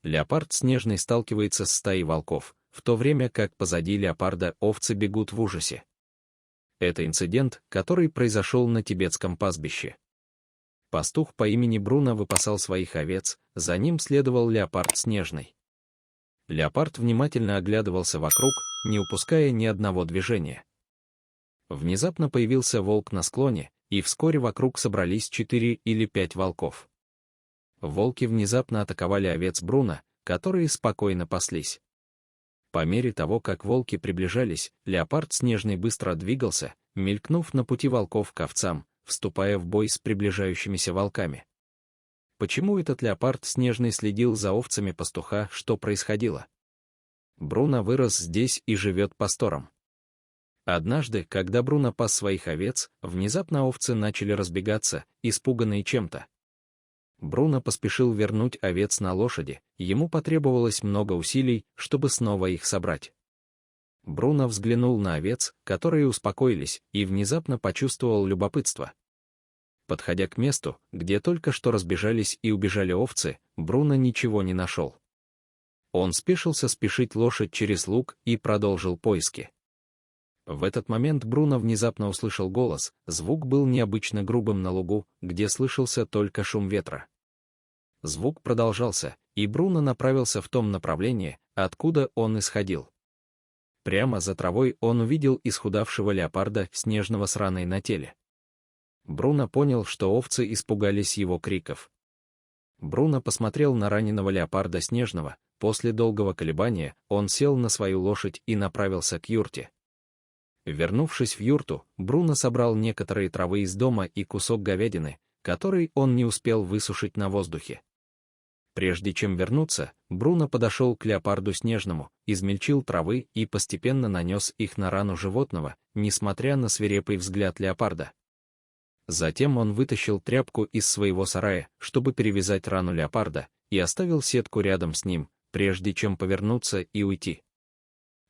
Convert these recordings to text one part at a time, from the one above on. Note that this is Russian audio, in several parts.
Леопард Снежный сталкивается с стаей волков, в то время как позади леопарда овцы бегут в ужасе. Это инцидент, который произошел на тибетском пастбище. Пастух по имени Бруно выпасал своих овец, за ним следовал леопард Снежный. Леопард внимательно оглядывался вокруг, не упуская ни одного движения. Внезапно появился волк на склоне, и вскоре вокруг собрались 4 или 5 волков. Волки внезапно атаковали овец Бруно, которые спокойно паслись. По мере того, как волки приближались, леопард Снежный быстро двигался, мелькнув на пути волков к овцам, вступая в бой с приближающимися волками. Почему этот леопард Снежный следил за овцами пастуха, что происходило? Бруно вырос здесь и живет пастором. Однажды, когда Бруно пас своих овец, внезапно овцы начали разбегаться, испуганные чем-то. Бруно поспешил вернуть овец на лошади, ему потребовалось много усилий, чтобы снова их собрать. Бруно взглянул на овец, которые успокоились, и внезапно почувствовал любопытство. Подходя к месту, где только что разбежались и убежали овцы, Бруно ничего не нашел. Он спешился спешить лошадь через луг и продолжил поиски. В этот момент Бруно внезапно услышал голос, звук был необычно грубым на лугу, где слышался только шум ветра. Звук продолжался, и Бруно направился в том направлении, откуда он исходил. Прямо за травой он увидел исхудавшего леопарда Снежного с раной на теле. Бруно понял, что овцы испугались его криков. Бруно посмотрел на раненого леопарда Снежного, после долгого колебания он сел на свою лошадь и направился к юрте. Вернувшись в юрту, Бруно собрал некоторые травы из дома и кусок говядины, который он не успел высушить на воздухе. Прежде чем вернуться, Бруно подошел к леопарду Снежному, измельчил травы и постепенно нанес их на рану животного, несмотря на свирепый взгляд леопарда. Затем он вытащил тряпку из своего сарая, чтобы перевязать рану леопарда, и оставил сетку рядом с ним, прежде чем повернуться и уйти.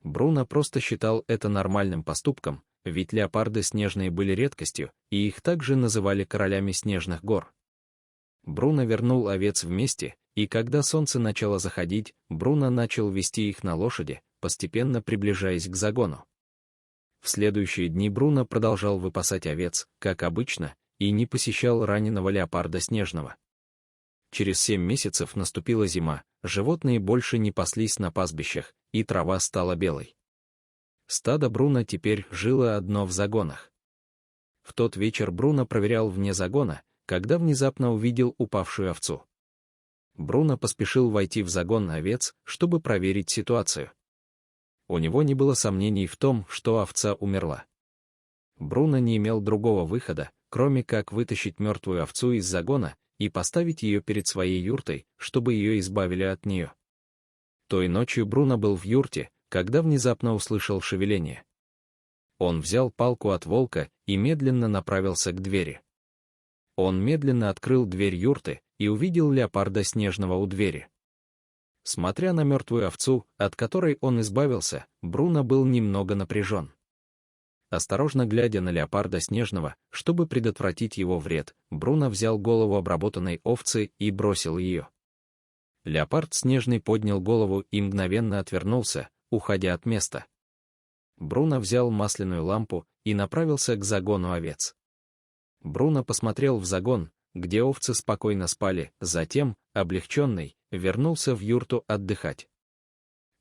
Бруно просто считал это нормальным поступком, ведь леопарды снежные были редкостью, и их также называли королями снежных гор. Бруно вернул овец вместе, и когда солнце начало заходить, Бруно начал вести их на лошади, постепенно приближаясь к загону. В следующие дни Бруно продолжал выпасать овец, как обычно, и не посещал раненого леопарда Снежного. Через 7 месяцев наступила зима, животные больше не паслись на пастбищах, и трава стала белой. Стадо Бруно теперь жило одно в загонах. В тот вечер Бруно проверял вне загона, когда внезапно увидел упавшую овцу. Бруно поспешил войти в загон овец, чтобы проверить ситуацию. У него не было сомнений в том, что овца умерла. Бруно не имел другого выхода, кроме как вытащить мертвую овцу из загона и поставить ее перед своей юртой, чтобы ее избавили от нее. Той ночью Бруно был в юрте, когда внезапно услышал шевеление. Он взял палку от волка и медленно направился к двери. Он медленно открыл дверь юрты и увидел леопарда Снежного у двери. Смотря на мертвую овцу, от которой он избавился, Бруно был немного напряжен. Осторожно глядя на леопарда Снежного, чтобы предотвратить его вред, Бруно взял голову обработанной овцы и бросил ее. Леопард Снежный поднял голову и мгновенно отвернулся, уходя от места. Бруно взял масляную лампу и направился к загону овец. Бруно посмотрел в загон, где овцы спокойно спали, затем, облегченный, вернулся в юрту отдыхать.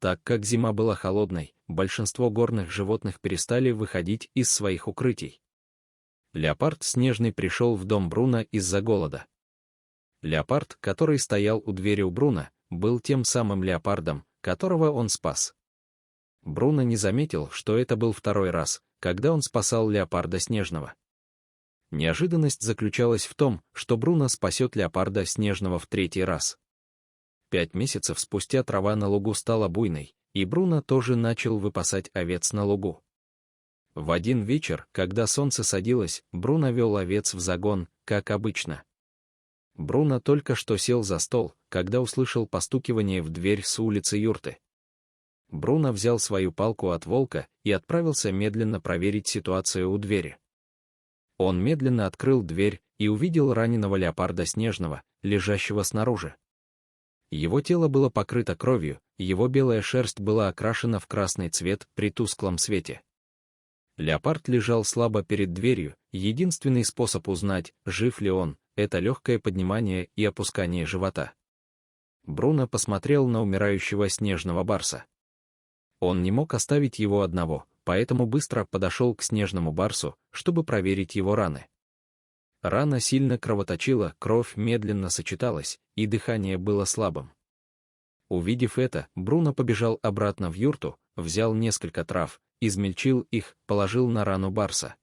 Так как зима была холодной, большинство горных животных перестали выходить из своих укрытий. Леопард Снежный пришел в дом Бруно из-за голода. Леопард, который стоял у двери у Бруно, был тем самым леопардом, которого он спас. Бруно не заметил, что это был второй раз, когда он спасал леопарда Снежного. Неожиданность заключалась в том, что Бруно спасет леопарда Снежного в третий раз. 5 месяцев спустя трава на лугу стала буйной, и Бруно тоже начал выпасать овец на лугу. В один вечер, когда солнце садилось, Бруно вел овец в загон, как обычно. Бруно только что сел за стол, когда услышал постукивание в дверь с улицы юрты. Бруно взял свою палку от волка и отправился медленно проверить ситуацию у двери. Он медленно открыл дверь и увидел раненого леопарда Снежного, лежащего снаружи. Его тело было покрыто кровью, его белая шерсть была окрашена в красный цвет при тусклом свете. Леопард лежал слабо перед дверью, единственный способ узнать, жив ли он, это легкое поднимание и опускание живота. Бруно посмотрел на умирающего снежного барса. Он не мог оставить его одного, поэтому быстро подошел к снежному барсу, чтобы проверить его раны. Рана сильно кровоточила, кровь медленно сочеталась, и дыхание было слабым. Увидев это, Бруно побежал обратно в юрту, взял несколько трав, измельчил их, положил на рану барса.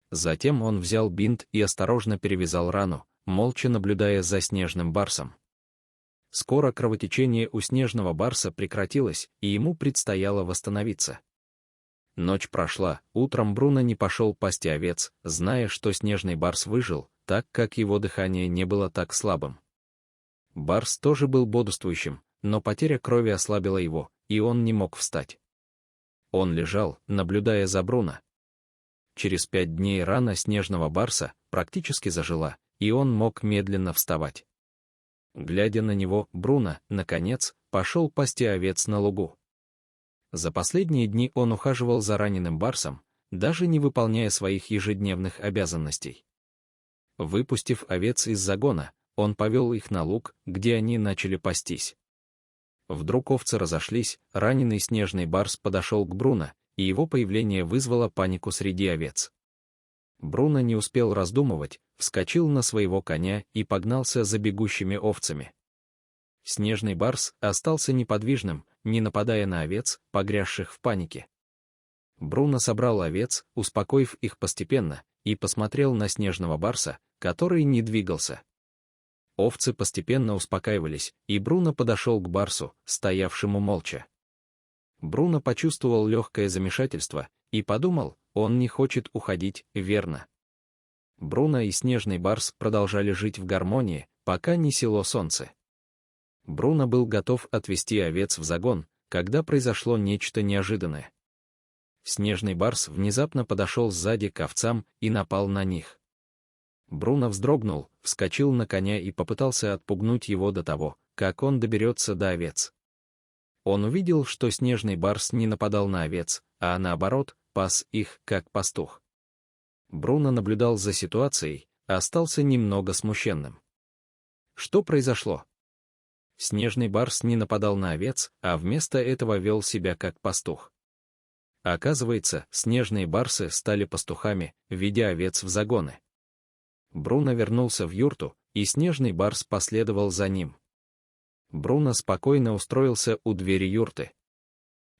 Затем он взял бинт и осторожно перевязал рану, молча наблюдая за снежным барсом. Скоро кровотечение у снежного барса прекратилось, и ему предстояло восстановиться. Ночь прошла, утром Бруно не пошел пасти овец, зная, что снежный барс выжил, так как его дыхание не было так слабым. Барс тоже был бодрствующим, но потеря крови ослабила его, и он не мог встать. Он лежал, наблюдая за Бруно. Через 5 дней рана снежного барса практически зажила, и он мог медленно вставать. Глядя на него, Бруно, наконец, пошел пасти овец на лугу. За последние дни он ухаживал за раненым барсом, даже не выполняя своих ежедневных обязанностей. Выпустив овец из загона, он повел их на луг, где они начали пастись. Вдруг овцы разошлись, раненый снежный барс подошел к Бруно, и его появление вызвало панику среди овец. Бруно не успел раздумывать, вскочил на своего коня и погнался за бегущими овцами. Снежный барс остался неподвижным, не нападая на овец, погрязших в панике. Бруно собрал овец, успокоив их постепенно, и посмотрел на снежного барса, который не двигался. Овцы постепенно успокаивались, и Бруно подошел к барсу, стоявшему молча. Бруно почувствовал легкое замешательство и подумал, он не хочет уходить, верно. Бруно и снежный барс продолжали жить в гармонии, пока не село солнце. Бруно был готов отвезти овец в загон, когда произошло нечто неожиданное. Снежный барс внезапно подошел сзади к овцам и напал на них. Бруно вздрогнул, вскочил на коня и попытался отпугнуть его до того, как он доберется до овец. Он увидел, что снежный барс не нападал на овец, а наоборот, пас их, как пастух. Бруно наблюдал за ситуацией, остался немного смущенным. Что произошло? Снежный барс не нападал на овец, а вместо этого вел себя как пастух. Оказывается, снежные барсы стали пастухами, ведя овец в загоны. Бруно вернулся в юрту, и снежный барс последовал за ним. Бруно спокойно устроился у двери юрты.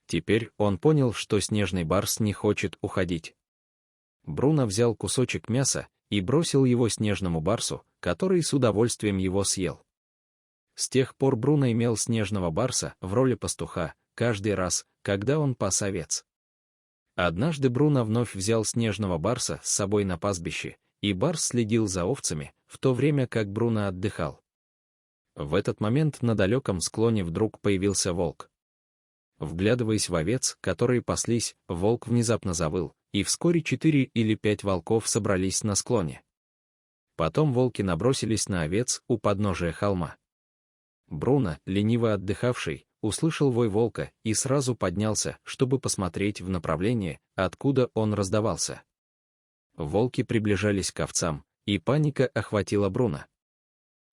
Теперь он понял, что снежный барс не хочет уходить. Бруно взял кусочек мяса и бросил его снежному барсу, который с удовольствием его съел. С тех пор Бруно имел снежного барса в роли пастуха каждый раз, когда он пас овец. Однажды Бруно вновь взял снежного барса с собой на пастбище, и барс следил за овцами, в то время как Бруно отдыхал. В этот момент на далеком склоне вдруг появился волк. Вглядываясь в овец, которые паслись, волк внезапно завыл, и вскоре 4 или 5 волков собрались на склоне. Потом волки набросились на овец у подножия холма. Бруно, лениво отдыхавший, услышал вой волка и сразу поднялся, чтобы посмотреть в направлении, откуда он раздавался. Волки приближались к овцам, и паника охватила Бруно.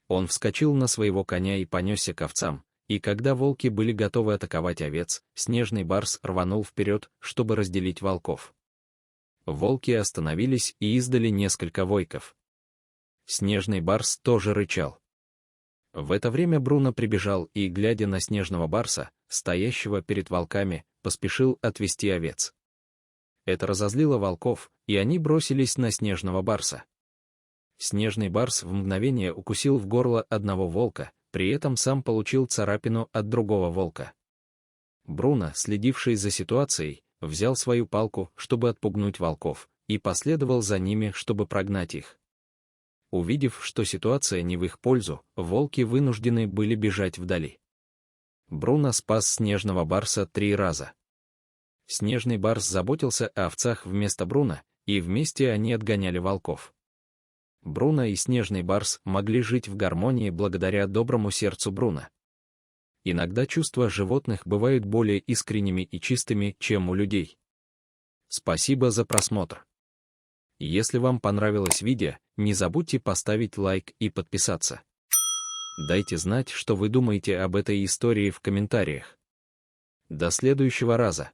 Он вскочил на своего коня и понесся к овцам, и когда волки были готовы атаковать овец, снежный барс рванул вперед, чтобы разделить волков. Волки остановились и издали несколько войков. Снежный барс тоже рычал. В это время Бруно прибежал и, глядя на снежного барса, стоящего перед волками, поспешил отвести овец. Это разозлило волков, и они бросились на снежного барса. Снежный барс в мгновение укусил в горло одного волка, при этом сам получил царапину от другого волка. Бруно, следивший за ситуацией, взял свою палку, чтобы отпугнуть волков, и последовал за ними, чтобы прогнать их. Увидев, что ситуация не в их пользу, волки вынуждены были бежать вдали. Бруно спас снежного барса 3 раза. Снежный барс заботился о овцах вместо Бруно, и вместе они отгоняли волков. Бруно и снежный барс могли жить в гармонии благодаря доброму сердцу Бруно. Иногда чувства животных бывают более искренними и чистыми, чем у людей. Спасибо за просмотр. Если вам понравилось видео, не забудьте поставить лайк и подписаться. Дайте знать, что вы думаете об этой истории в комментариях. До следующего раза.